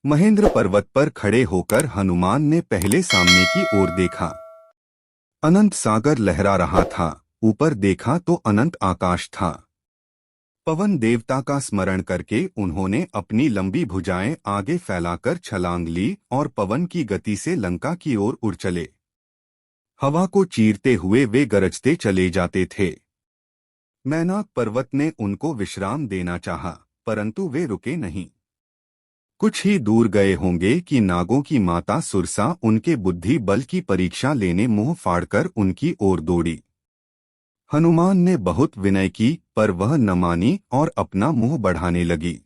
महेंद्र पर्वत पर खड़े होकर हनुमान ने पहले सामने की ओर देखा। अनंत सागर लहरा रहा था। ऊपर देखा तो अनंत आकाश था। पवन देवता का स्मरण करके उन्होंने अपनी लंबी भुजाएं आगे फैलाकर छलांग ली और पवन की गति से लंका की ओर उड़ चले। हवा को चीरते हुए वे गरजते चले जाते थे। मैनाक पर्वत ने उनको विश्राम देना चाहा, परंतु वे रुके नहीं। कुछ ही दूर गए होंगे कि नागों की माता सुरसा उनके बुद्धि बल की परीक्षा लेने मुंह फाड़कर उनकी ओर दौड़ी। हनुमान ने बहुत विनय की, पर वह न मानी और अपना मुंह बढ़ाने लगी।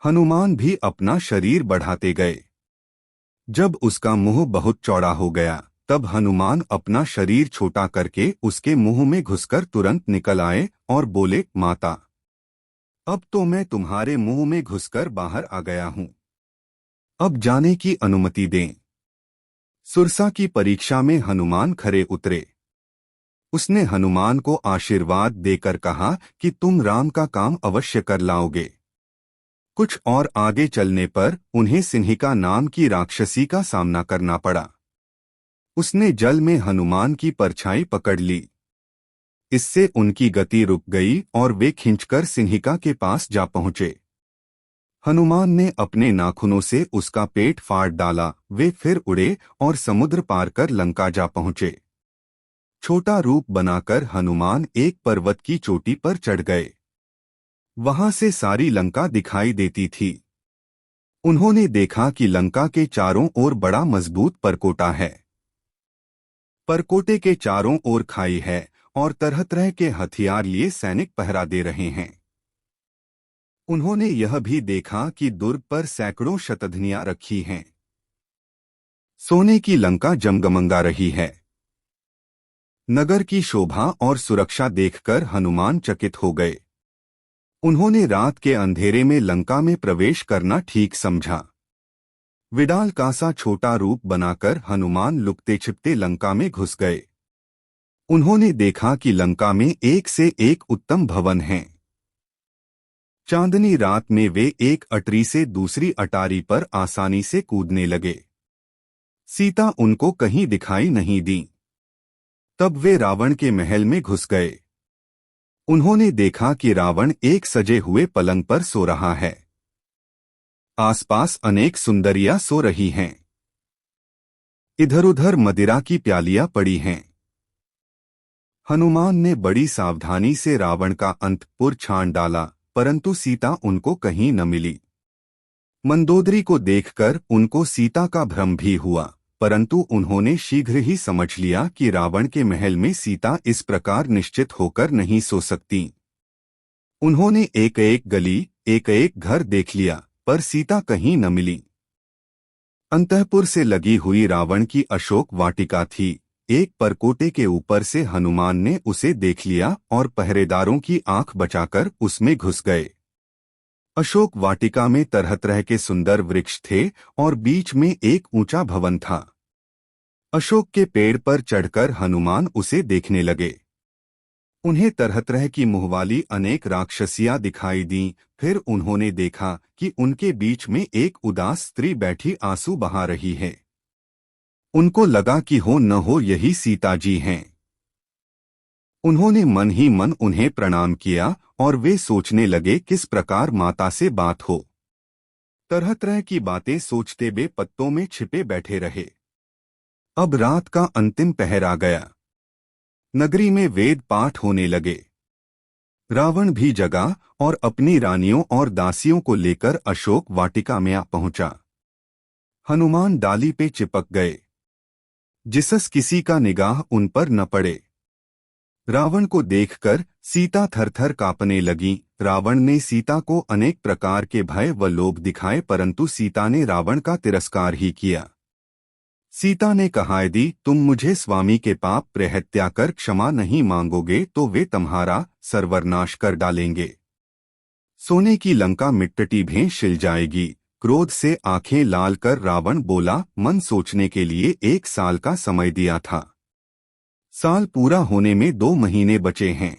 हनुमान भी अपना शरीर बढ़ाते गए। जब उसका मुंह बहुत चौड़ा हो गया, तब हनुमान अपना शरीर छोटा करके उसके मुंह में घुसकर तुरंत निकल आए और बोले, माता, अब तो मैं तुम्हारे मुंह में घुसकर बाहर आ गया हूं। अब जाने की अनुमति दें। सुरसा की परीक्षा में हनुमान खरे उतरे। उसने हनुमान को आशीर्वाद देकर कहा कि तुम राम का काम अवश्य कर लाओगे। कुछ और आगे चलने पर उन्हें सिंहिका नाम की राक्षसी का सामना करना पड़ा। उसने जल में हनुमान की परछाई पकड़ ली। इससे उनकी गति रुक गई और वे खींचकर सिंहिका के पास जा पहुंचे। हनुमान ने अपने नाखूनों से उसका पेट फाड़ डाला। वे फिर उड़े और समुद्र पार कर लंका जा पहुंचे। छोटा रूप बनाकर हनुमान एक पर्वत की चोटी पर चढ़ गए। वहां से सारी लंका दिखाई देती थी। उन्होंने देखा कि लंका के चारों ओर बड़ा मजबूत परकोटा है। परकोटे के चारों ओर खाई है और तरह तरह के हथियार लिए सैनिक पहरा दे रहे हैं। उन्होंने यह भी देखा कि दुर्ग पर सैकड़ों शतघ्नियां रखी हैं। सोने की लंका जमगमगा रही है। नगर की शोभा और सुरक्षा देखकर हनुमान चकित हो गए। उन्होंने रात के अंधेरे में लंका में प्रवेश करना ठीक समझा। विडाल का सा छोटा रूप बनाकर हनुमान लुकते छिपते लंका में घुस गए। उन्होंने देखा कि लंका में एक से एक उत्तम भवन हैं। चांदनी रात में वे एक अटरी से दूसरी अटारी पर आसानी से कूदने लगे। सीता उनको कहीं दिखाई नहीं दी। तब वे रावण के महल में घुस गए। उन्होंने देखा कि रावण एक सजे हुए पलंग पर सो रहा है। आसपास अनेक सुंदरियां सो रही हैं। इधर-उधर मदिरा की प्यालियां पड़ी हैं। हनुमान ने बड़ी सावधानी से रावण का अंतपुर छान डाला, परंतु सीता उनको कहीं न मिली। मंदोदरी को देखकर उनको सीता का भ्रम भी हुआ, परंतु उन्होंने शीघ्र ही समझ लिया कि रावण के महल में सीता इस प्रकार निश्चित होकर नहीं सो सकती। उन्होंने एक एक गली, एक एक घर देख लिया, पर सीता कहीं न मिली। अंतःपुर से लगी हुई रावण की अशोक वाटिका थी। एक परकोटे के ऊपर से हनुमान ने उसे देख लिया और पहरेदारों की आंख बचाकर उसमें घुस गए। अशोक वाटिका में तरह तरह के सुंदर वृक्ष थे और बीच में एक ऊंचा भवन था। अशोक के पेड़ पर चढ़कर हनुमान उसे देखने लगे। उन्हें तरह तरह की मुंहवाली अनेक राक्षसियां दिखाई दीं। फिर उन्होंने देखा कि उनके बीच में एक उदास स्त्री बैठी आंसू बहा रही है। उनको लगा कि हो न हो यही सीता जी हैं। उन्होंने मन ही मन उन्हें प्रणाम किया और वे सोचने लगे किस प्रकार माता से बात हो। तरह तरह की बातें सोचते वे पत्तों में छिपे बैठे रहे। अब रात का अंतिम पहर आ गया। नगरी में वेद पाठ होने लगे। रावण भी जगा और अपनी रानियों और दासियों को लेकर अशोक वाटिका में आ पहुंचा। हनुमान डाली पे चिपक गए, जिसस किसी का निगाह उन पर न पड़े। रावण को देखकर सीता थरथर कांपने लगी। रावण ने सीता को अनेक प्रकार के भय व लोभ दिखाए, परंतु सीता ने रावण का तिरस्कार ही किया। सीता ने कहा, यदि तुम मुझे स्वामी के पाप प्रहत्या कर क्षमा नहीं मांगोगे तो वे तुम्हारा सर्वनाश कर डालेंगे। सोने की लंका मिट्टी भें शिल जाएगी। क्रोध से आंखें लाल कर रावण बोला, मन सोचने के लिए 1 साल का समय दिया था। साल पूरा होने में 2 महीने बचे हैं।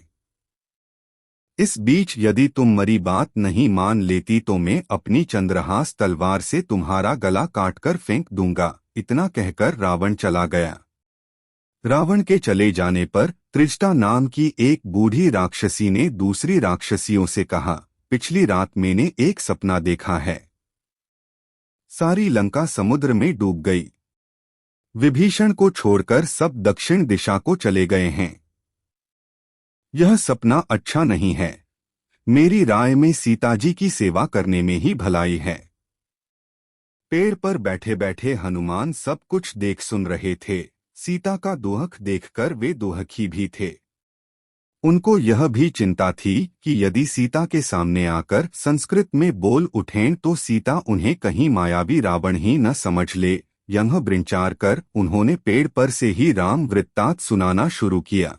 इस बीच यदि तुम मेरी बात नहीं मान लेती तो मैं अपनी चंद्रहास तलवार से तुम्हारा गला काटकर फेंक दूंगा। इतना कहकर रावण चला गया। रावण के चले जाने पर त्रिजटा नाम की एक बूढ़ी राक्षसी ने दूसरी राक्षसियों से कहा, पिछली रात मैंने एक सपना देखा है। सारी लंका समुद्र में डूब गई। विभीषण को छोड़कर सब दक्षिण दिशा को चले गए हैं। यह सपना अच्छा नहीं है। मेरी राय में सीताजी की सेवा करने में ही भलाई है। पेड़ पर बैठे बैठे हनुमान सब कुछ देख सुन रहे थे। सीता का दुख देखकर वे दुखी भी थे। उनको यह भी चिंता थी कि यदि सीता के सामने आकर संस्कृत में बोल उठें तो सीता उन्हें कहीं मायावी रावण ही न समझ ले। यह विचार कर उन्होंने पेड़ पर से ही राम वृत्तांत सुनाना शुरू किया।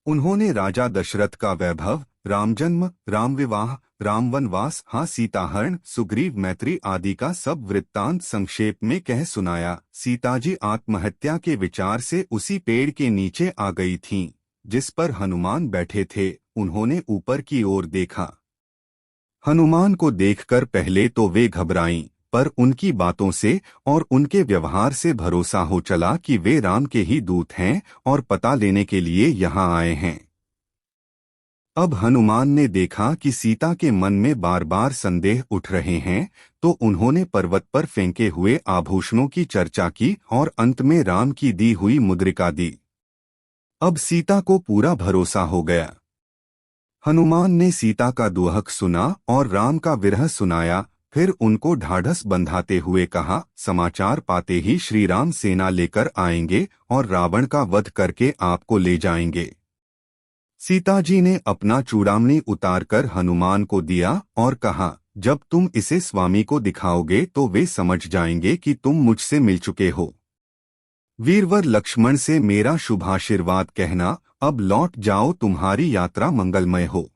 उन्होंने राजा दशरथ का वैभव, राम जन्म, राम विवाह, राम वनवास, सीताहरण, सुग्रीव मैत्री आदि का सब वृत्तांत संक्षेप में कह सुनाया। सीताजी आत्महत्या के विचार से उसी पेड़ के नीचे आ गई थीं, जिस पर हनुमान बैठे थे। उन्होंने ऊपर की ओर देखा। हनुमान को देखकर पहले तो वे घबराईं, पर उनकी बातों से और उनके व्यवहार से भरोसा हो चला कि वे राम के ही दूत हैं और पता लेने के लिए यहाँ आए हैं। अब हनुमान ने देखा कि सीता के मन में बार बार संदेह उठ रहे हैं, तो उन्होंने पर्वत पर फेंके हुए आभूषणों की चर्चा की और अंत में राम की दी हुई मुद्रिका दी। अब सीता को पूरा भरोसा हो गया। हनुमान ने सीता का दुख सुना और राम का विरह सुनाया। फिर उनको ढाढ़स बंधाते हुए कहा, समाचार पाते ही श्री राम सेना लेकर आएंगे और रावण का वध करके आपको ले जाएंगे। सीताजी ने अपना चूड़ामणि उतारकर हनुमान को दिया और कहा, जब तुम इसे स्वामी को दिखाओगे तो वे समझ जाएंगे कि तुम मुझसे मिल चुके हो। वीरवर लक्ष्मण से मेरा शुभाशीर्वाद कहना। अब लौट जाओ, तुम्हारी यात्रा मंगलमय हो।